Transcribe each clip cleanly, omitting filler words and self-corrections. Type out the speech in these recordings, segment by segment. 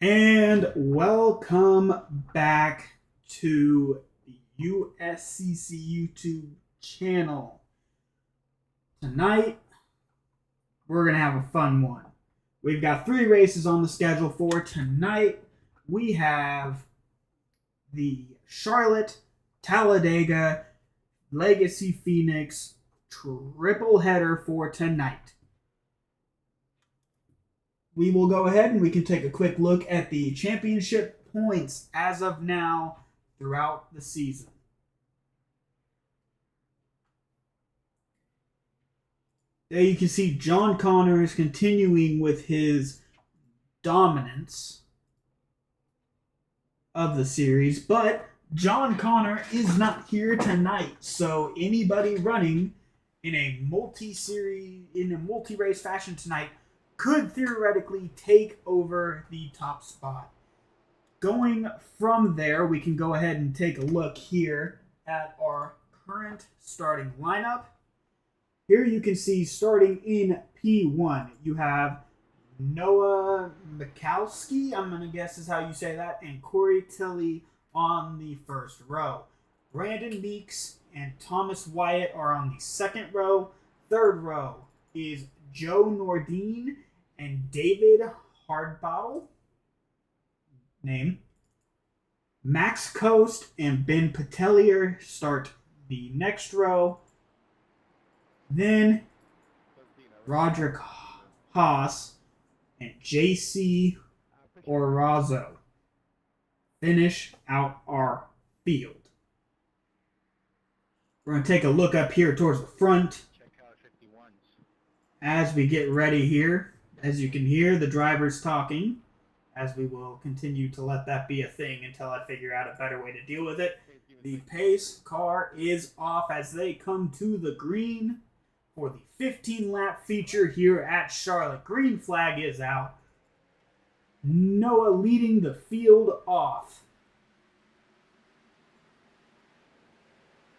And welcome back to the USCC YouTube channel. Tonight, we're going to have a fun one. We've got 3 races on the schedule for tonight. We have the Charlotte, Talladega, Legacy Phoenix triple header for tonight. We will go ahead and we can take a quick look at the championship points as of now throughout the season. There you can see John Connor is continuing with his dominance of the series, but John Connor is not here tonight, so anybody running in a multi-race fashion tonight could theoretically take over the top spot. Going from there, we can go ahead and take a look here at our current starting lineup. Here you can see starting in P1, you have Noah Mikowski, I'm going to guess is how you say that, and Corey Tilley on the first row. Brandon Meeks and Thomas Wyatt are on the second row. Third row is Joe Nordine and David Hardbottle. Name. Max Coast and Ben Patelier start the next row. Then Roderick Haas and JC Orazo finish out our field. We're going to take a look up here towards the front as we get ready here. As you can hear, the drivers talking, as we will continue to let that be a thing until I figure out a better way to deal with it. The pace car is off as they come to the green for the 15-lap feature here at Charlotte. Green flag is out. Noah leading the field off.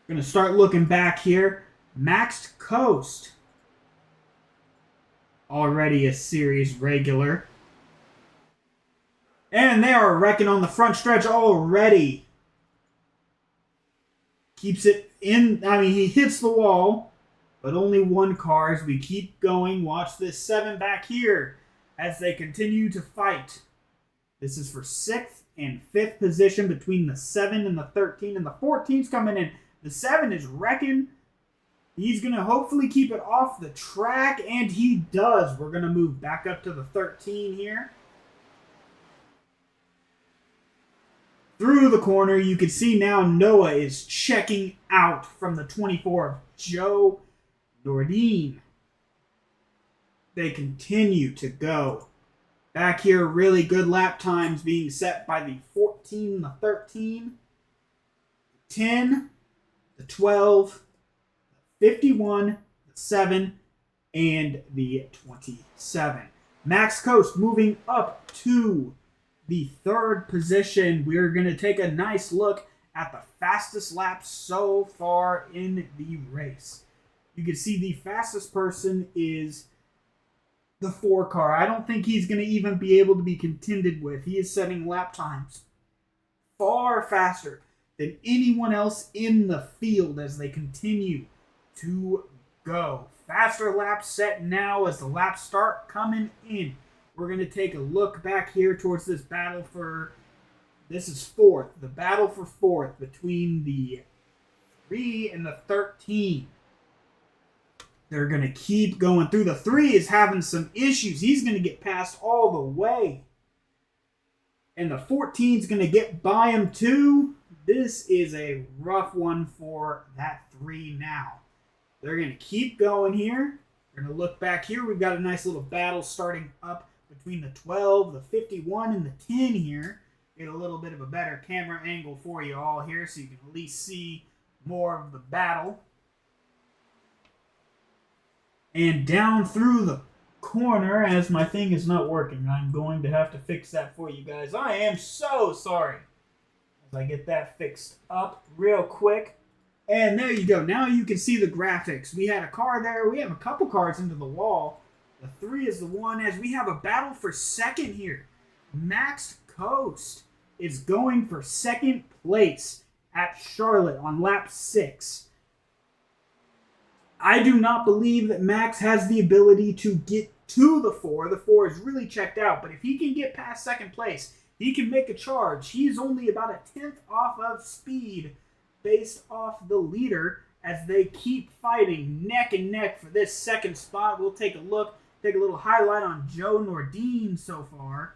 Going to start looking back here. Max Coast, already a series regular. And they are wrecking on the front stretch already. Keeps it in. He hits the wall, but only one car as we keep going. Watch this 7 back here as they continue to fight. This is for 6th and 5th position between the 7 and the 13, and the 14's coming in. The 7 is wrecking. He's going to hopefully keep it off the track, and he does. We're going to move back up to the 13 here. Through the corner, you can see now Noah is checking out from the 24, Joe Nordine. They continue to go. Back here, really good lap times being set by the 14, the 13, the 10, the 12, 51, the 7, and the 27. Max Coast moving up to the 3rd position. We're going to take a nice look at the fastest lap so far in the race. You can see the fastest person is the 4 car. I don't think he's going to even be able to be contended with. He is setting lap times far faster than anyone else in the field as they continue to go. Faster laps set now as the laps start coming in. We're going to take a look back here towards this battle for, this is 4th, the battle for 4th between the 3 and the 13. They're going to keep going through. The 3 is having some issues. He's going to get passed all the way. And the 14 is going to get by him too. This is a rough one for that 3 now. They're going to keep going here. We're going to look back here. We've got a nice little battle starting up between the 12, the 51, and the 10 here. Get a little bit of a better camera angle for you all here so you can at least see more of the battle. And down through the corner, as my thing is not working, I'm going to have to fix that for you guys. I am so sorry. As I get that fixed up real quick. And there you go. Now you can see the graphics. We had a car there. We have a couple cars into the wall. The 3 is the one as we have a battle for 2nd here. Max Coast is going for 2nd place at Charlotte on lap 6. I do not believe that Max has the ability to get to the 4. The 4 is really checked out, but if he can get past 2nd place, he can make a charge. He's only about a 10th off of speed based off the leader as they keep fighting neck and neck for this 2nd spot. We'll take a look, take a little highlight on Joe Nordine so far.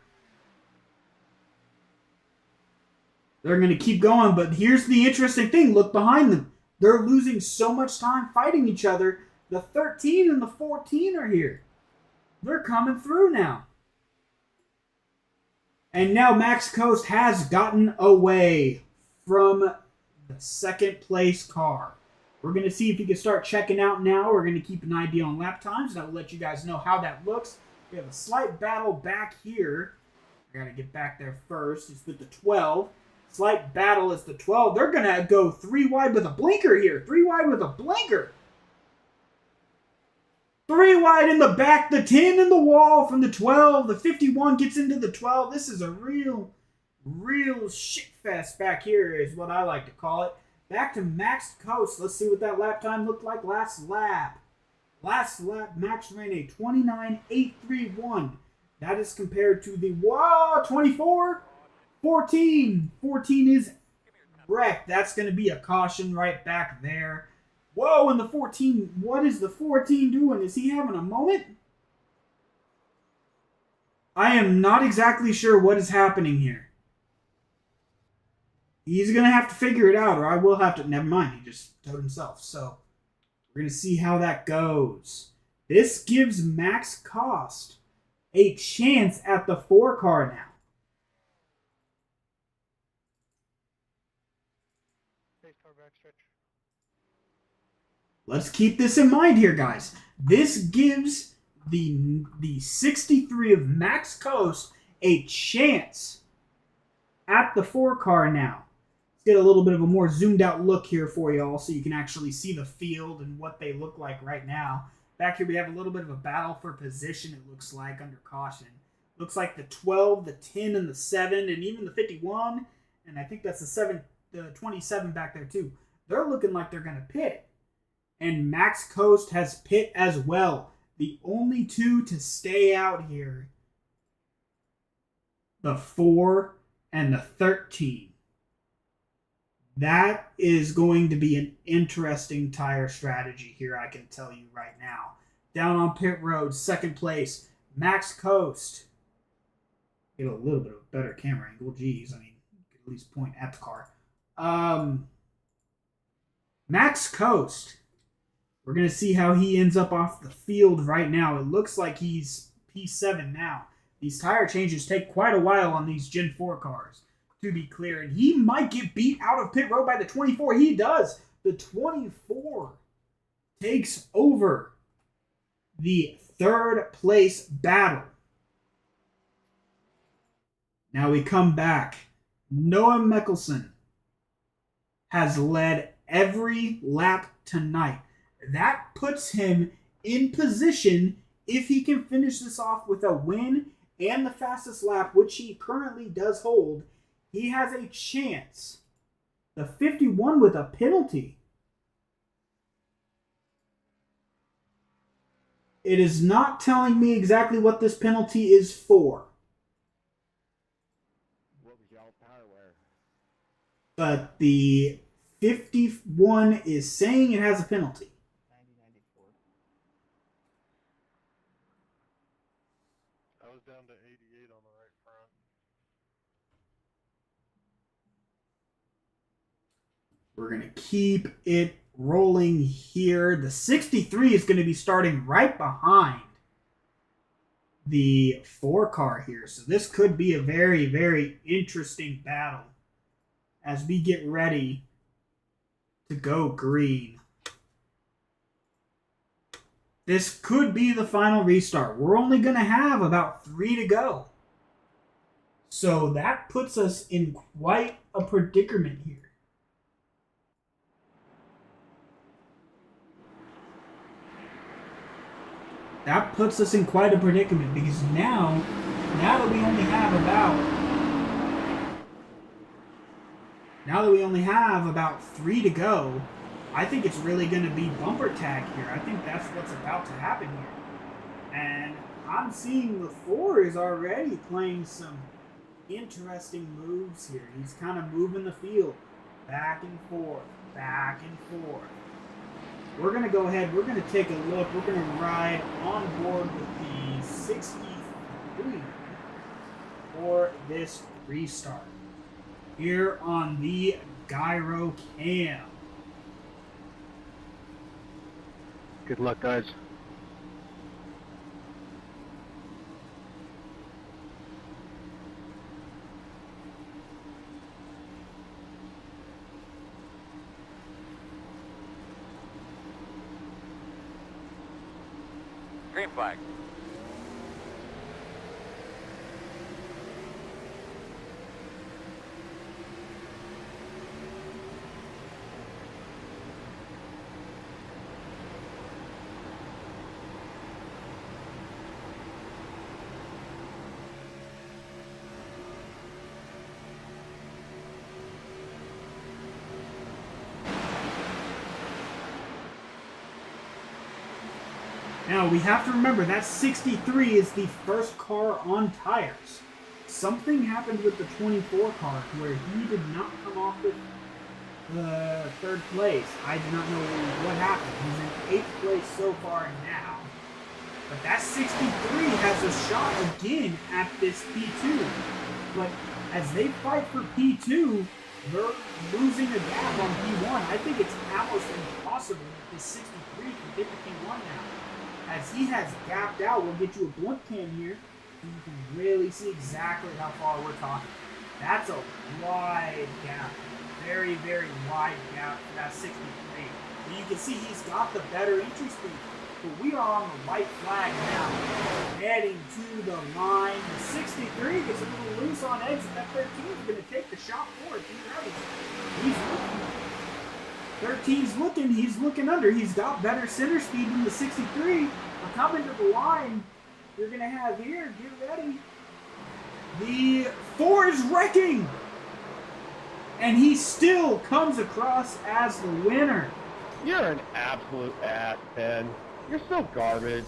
They're going to keep going, but here's the interesting thing. Look behind them. They're losing so much time fighting each other. The 13 and the 14 are here. They're coming through now. And now Max Coast has gotten away from the 2nd place car. We're going to see if he can start checking out now. We're going to keep an idea on lap times, and I will let you guys know how that looks. We have a slight battle back here. I got to get back there first. It's with the 12. Slight battle is the 12. They're going to go 3 wide with a blinker here. 3 wide with a blinker. 3 wide in the back. The 10 in the wall from the 12. The 51 gets into the 12. This is a real shit fest back here is what I like to call it. Back to Max Coast. Let's see what that lap time looked like last lap. Last lap, Max ran a 29.831. That is compared to the 24. 14. 14 is wrecked. That's going to be a caution right back there. Whoa, and the 14, what is the 14 doing? Is he having a moment? I am not exactly sure what is happening here. He's going to have to figure it out, or I will have to. Never mind, he just told himself. So, we're going to see how that goes. This gives Max Cost a chance at the 4 car now. Let's keep this in mind here, guys. This gives the 63 of Max Coast a chance at the 4 car now. Let's get a little bit of a more zoomed out look here for y'all so you can actually see the field and what they look like right now. Back here we have a little bit of a battle for position, it looks like, under caution. Looks like the 12, the 10, and the 7, and even the 51, and I think that's the 27 back there too. They're looking like they're going to pit. And Max Coast has pit as well. The only 2 to stay out here. The 4 and the 13. That is going to be an interesting tire strategy here, I can tell you right now. Down on pit road, 2nd place, Max Coast. Get a little bit of a better camera angle. Geez, I mean, you can at least point at the car. Max Coast. We're going to see how he ends up off the field right now. It looks like he's P7 now. These tire changes take quite a while on these Gen 4 cars, to be clear. And he might get beat out of pit road by the 24. He does. The 24 takes over the third place battle. Now we come back. Noah Mickelson has led every lap tonight. That puts him in position, if he can finish this off with a win and the fastest lap, which he currently does hold, he has a chance. The 51 with a penalty. It is not telling me exactly what this penalty is for. What was y'all power wear? But the 51 is saying it has a penalty. 90-94. I was down to 88 on the right front. We're going to keep it rolling here. The 63 is going to be starting right behind the 4 car here. So this could be a very, very interesting battle as we get ready to go green. This could be the final restart. We're only going to have about 3 to go. So that puts us in quite a predicament here. That puts us in quite a predicament because now that we only have about 3 to go, I think it's really going to be bumper tag here. I think that's what's about to happen here. And I'm seeing the 4 is already playing some interesting moves here. He's kind of moving the field back and forth, back and forth. We're going to go ahead, we're going to take a look. We're going to ride on board with the 63 for this restart here on the gyro cam. Good luck, guys. Green flag. Now, we have to remember that 63 is the first car on tires. Something happened with the 24 car where he did not come off with the 3rd place. I do not know what happened. He's in 8th place so far now. But that 63 has a shot again at this P2. But as they fight for P2, they're losing a gap on P1. I think it's almost impossible that this 63 can get to P1 now. As he has gapped out, we'll get you a blunt cam here, and you can really see exactly how far we're talking. That's a wide gap. Very, very wide gap for that 63. And you can see he's got the better entry speed. But we are on the white flag now, heading to the line. The 63 gets a little loose on exit. That 13 is going to take the shot forward. He's looking. 13's looking. He's looking under. He's got better center speed than the 63. We're coming to the line. You're going to have here. Get ready. The 4 is wrecking. And he still comes across as the winner. You're an absolute ass, Ben. You're so garbage.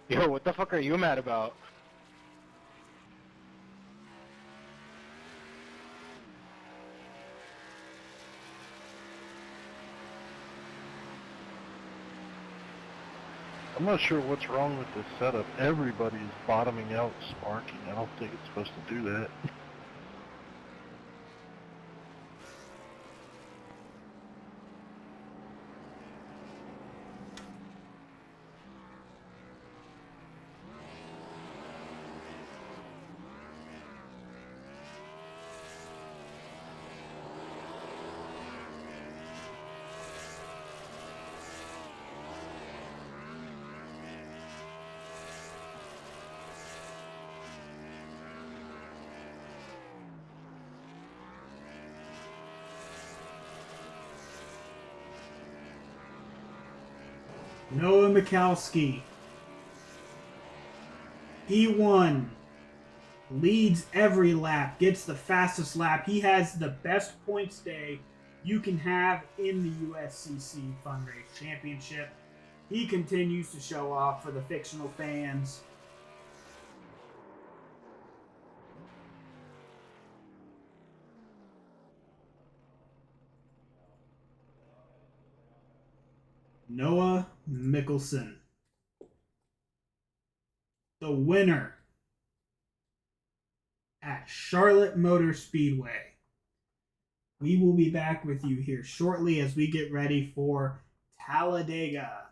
Yo, what the fuck are you mad about? I'm not sure what's wrong with this setup. Everybody's bottoming out, sparking. I don't think it's supposed to do that. Noah Mikowski. He won. Leads every lap. Gets the fastest lap. He has the best points day you can have in the USCC Fundrace Championship. He continues to show off for the fictional fans. Noah Mickelson, the winner at Charlotte Motor Speedway. We will be back with you here shortly as we get ready for Talladega.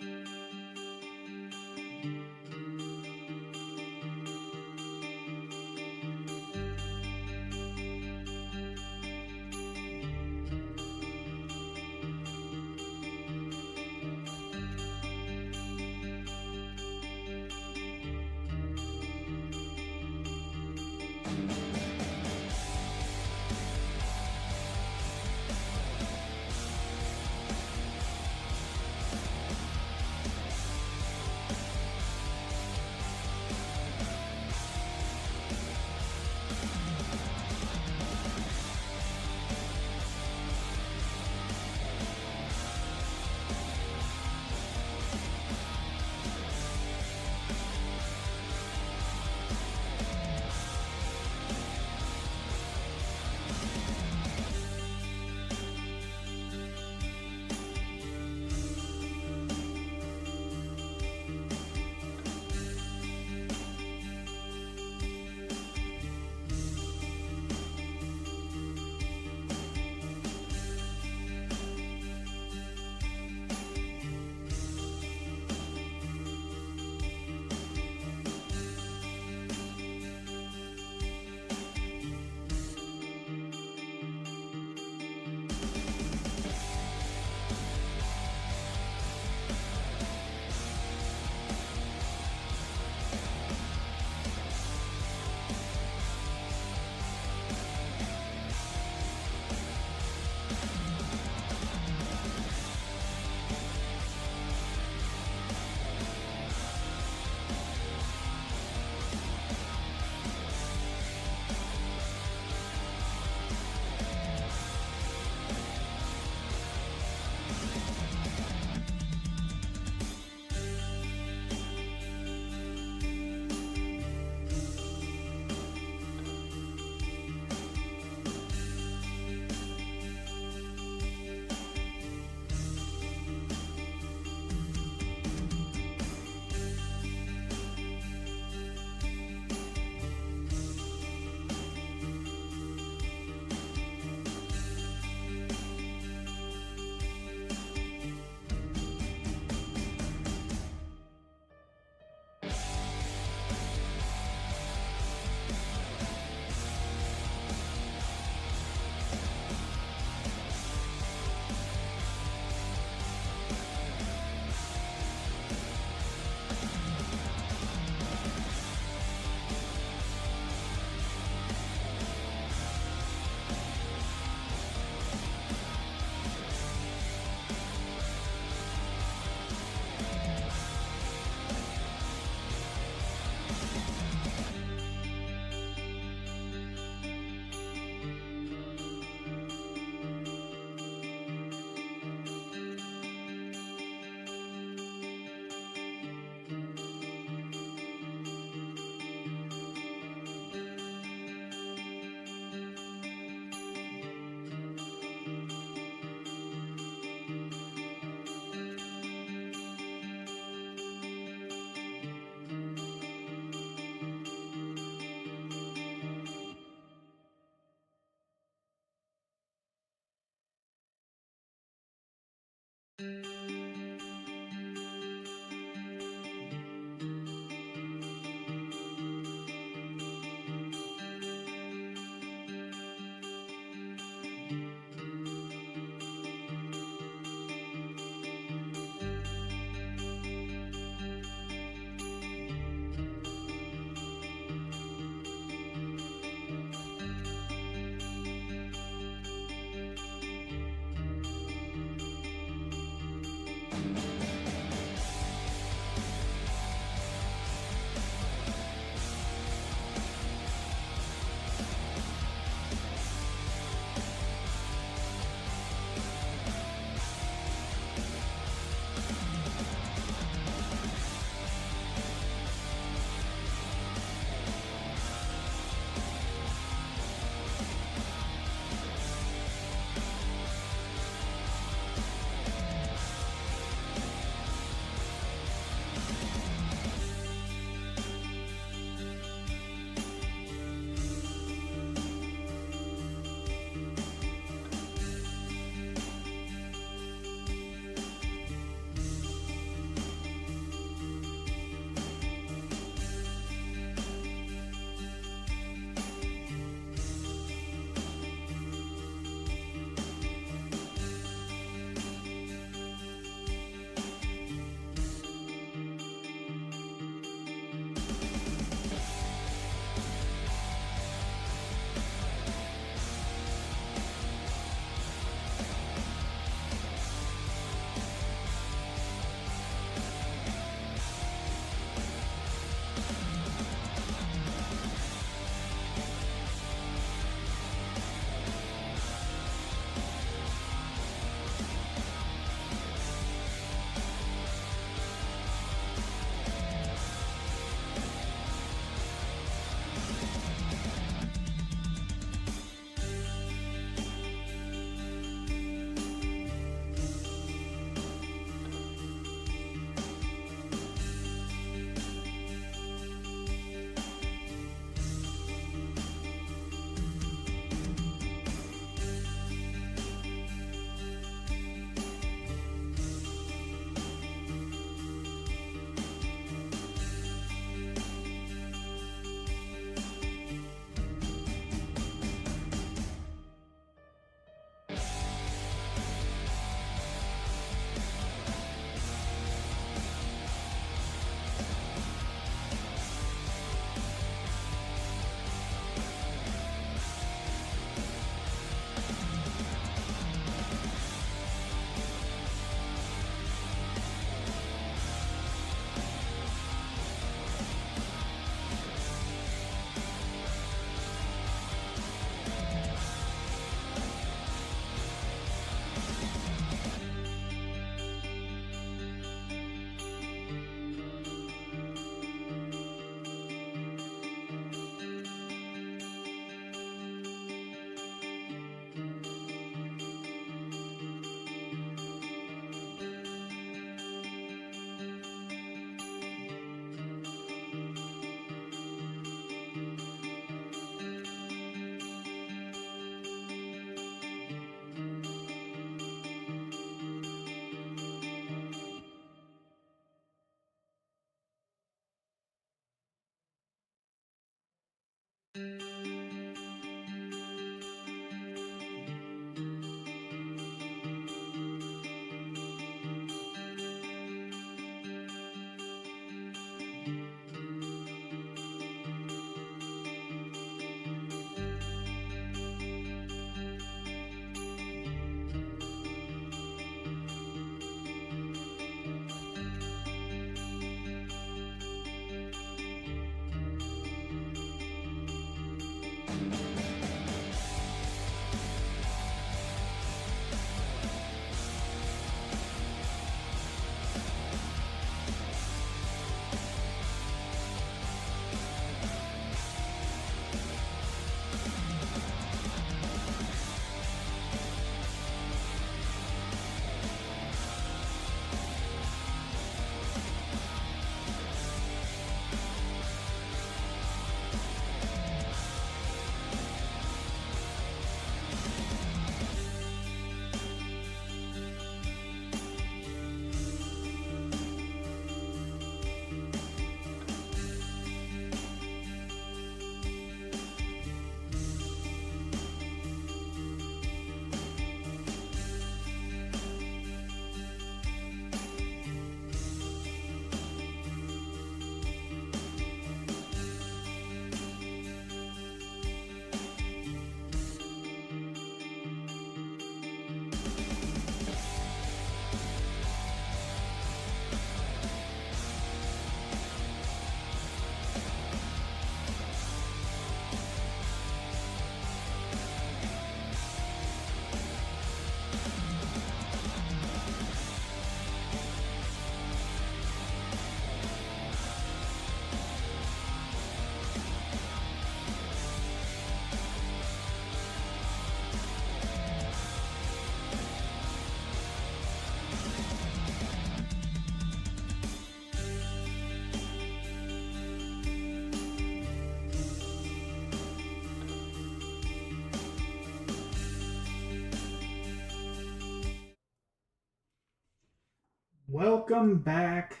Welcome back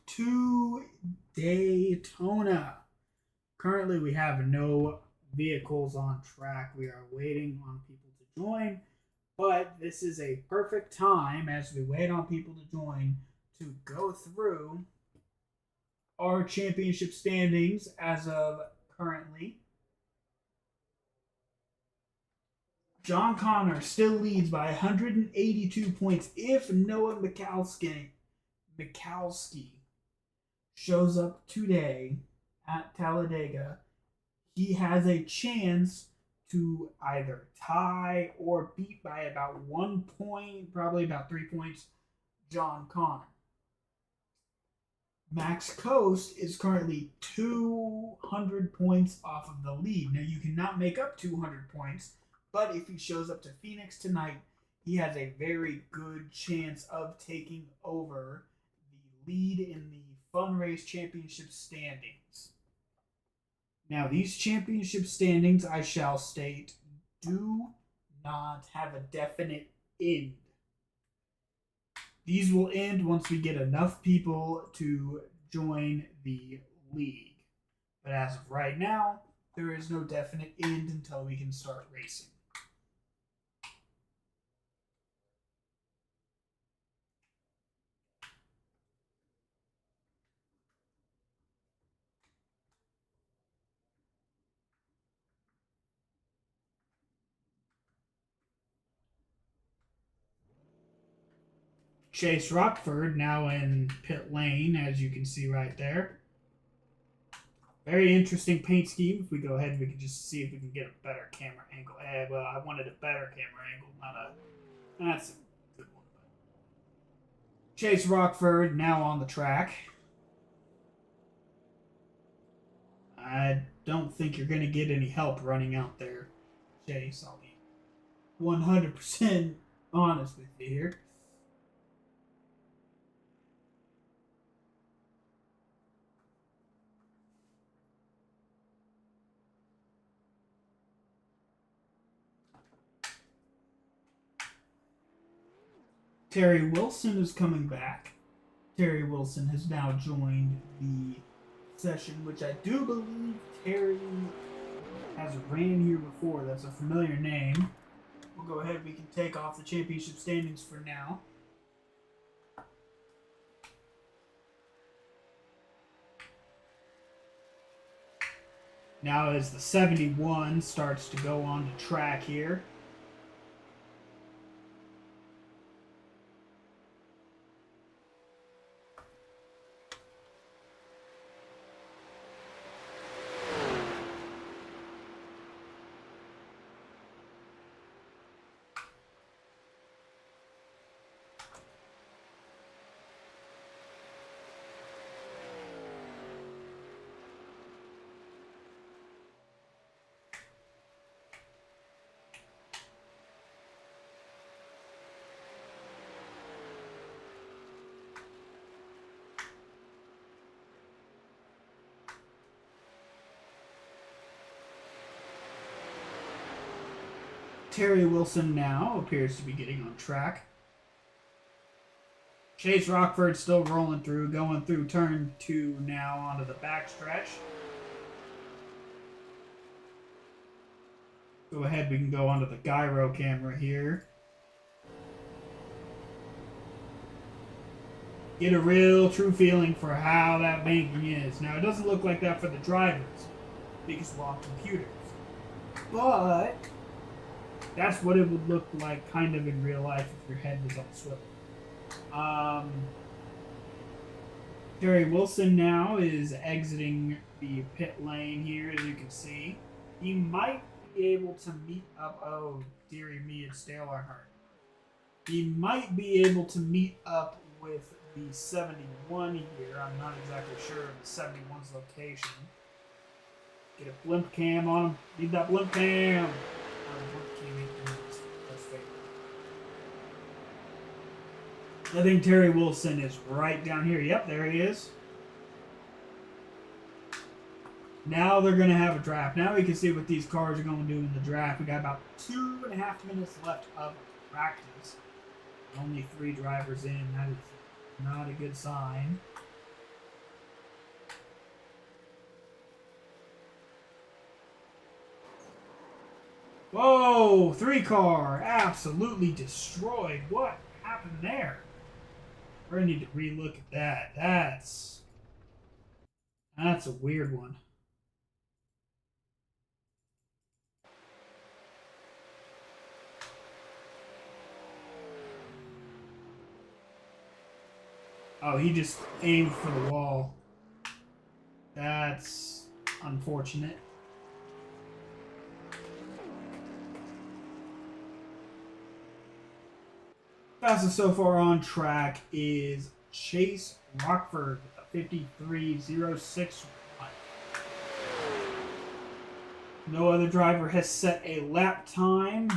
to Daytona. Currently, we have no vehicles on track. We are waiting on people to join, but this is a perfect time as we wait on people to join to go through our championship standings as of currently. John Connor still leads by 182 points. If Noah Mikowski shows up today at Talladega, he has a chance to either tie or beat by about 1 point, probably about 3 points, John Connor. Max Coast is currently 200 points off of the lead. Now, you cannot make up 200 points, but if he shows up to Phoenix tonight, he has a very good chance of taking over the lead in the Fun Race Championship standings. Now, these championship standings, I shall state, do not have a definite end. These will end once we get enough people to join the league. But as of right now, there is no definite end until we can start racing. Chase Rockford now in pit lane, as you can see right there. Very interesting paint scheme. If we go ahead, we can just see if we can get a better camera angle. Well, I wanted a better camera angle, not a... That's a good one. Chase Rockford now on the track. I don't think you're going to get any help running out there, Chase. I'll be 100% honest with you here. Terry Wilson is coming back. Terry Wilson has now joined the session, which I do believe Terry has ran here before. That's a familiar name. We'll go ahead. We can take off the championship standings for now. Now as the 71 starts to go on the track here. Terry Wilson now appears to be getting on track. Chase Rockford still rolling through, going through turn 2 now onto the backstretch. Go ahead, we can go onto the gyro camera here. Get a real true feeling for how that banking is. Now, it doesn't look like that for the drivers because we're on computers. But that's what it would look like kind of in real life if your head was on a swivel. Terry Wilson now is exiting the pit lane here, as you can see. He might be able to meet up... Oh, dearie me, it's Dale Earnhardt. He might be able to meet up with the 71 here. I'm not exactly sure of the 71's location. Get a blimp cam on him. Need that blimp cam. I think Terry Wilson is right down here. Yep, there he is. Now they're going to have a draft. Now we can see what these cars are going to do in the draft. We got about 2.5 minutes left of practice. Only 3 drivers in. That is a good sign. Whoa, 3-car, absolutely destroyed. What happened there? We're gonna need to relook at that. That's a weird one. Oh, he just aimed for the wall. That's unfortunate. Fastest so far on track is Chase Rockford with a 53.061. No other driver has set a lap time.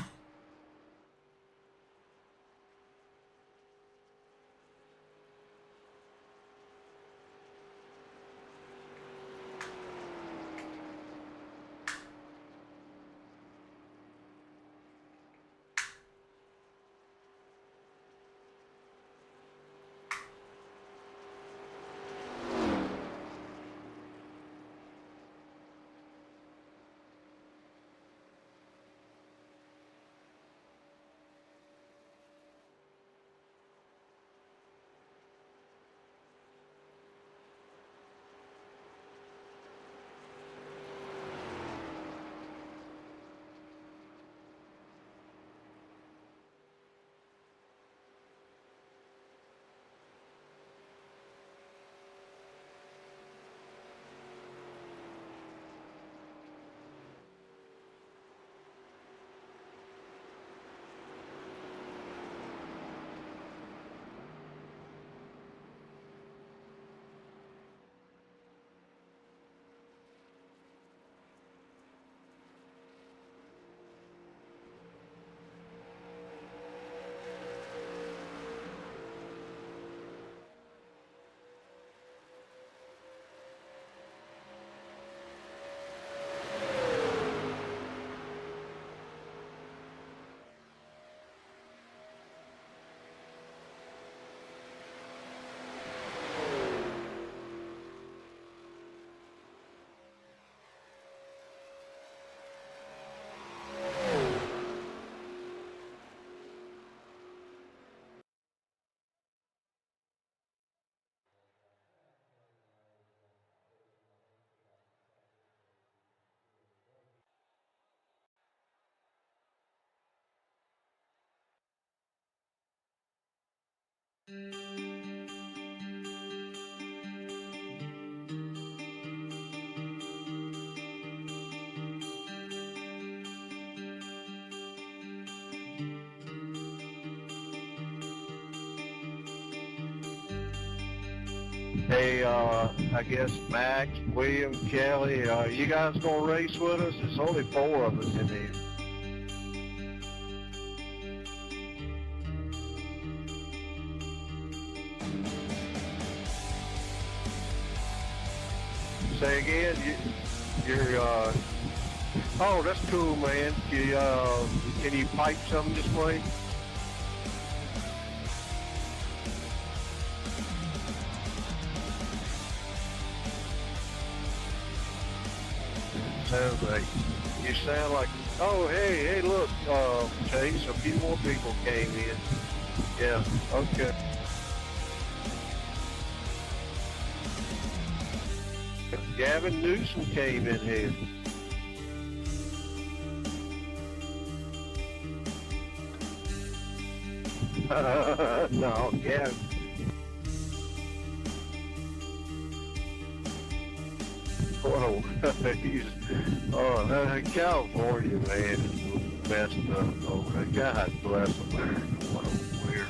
Hey, I guess Max, William, Kelly, you guys gonna race with us? There's only 4 of us in here. Say again, you're, oh, that's cool, man. Can you pipe something this way? Sounds like, you sound like, oh, hey, look, Chase, a few more people came in. Yeah, okay. Gavin Newsom came in here. No, Gavin. Oh, California, man, is messed up. Oh, God bless America. What a weird.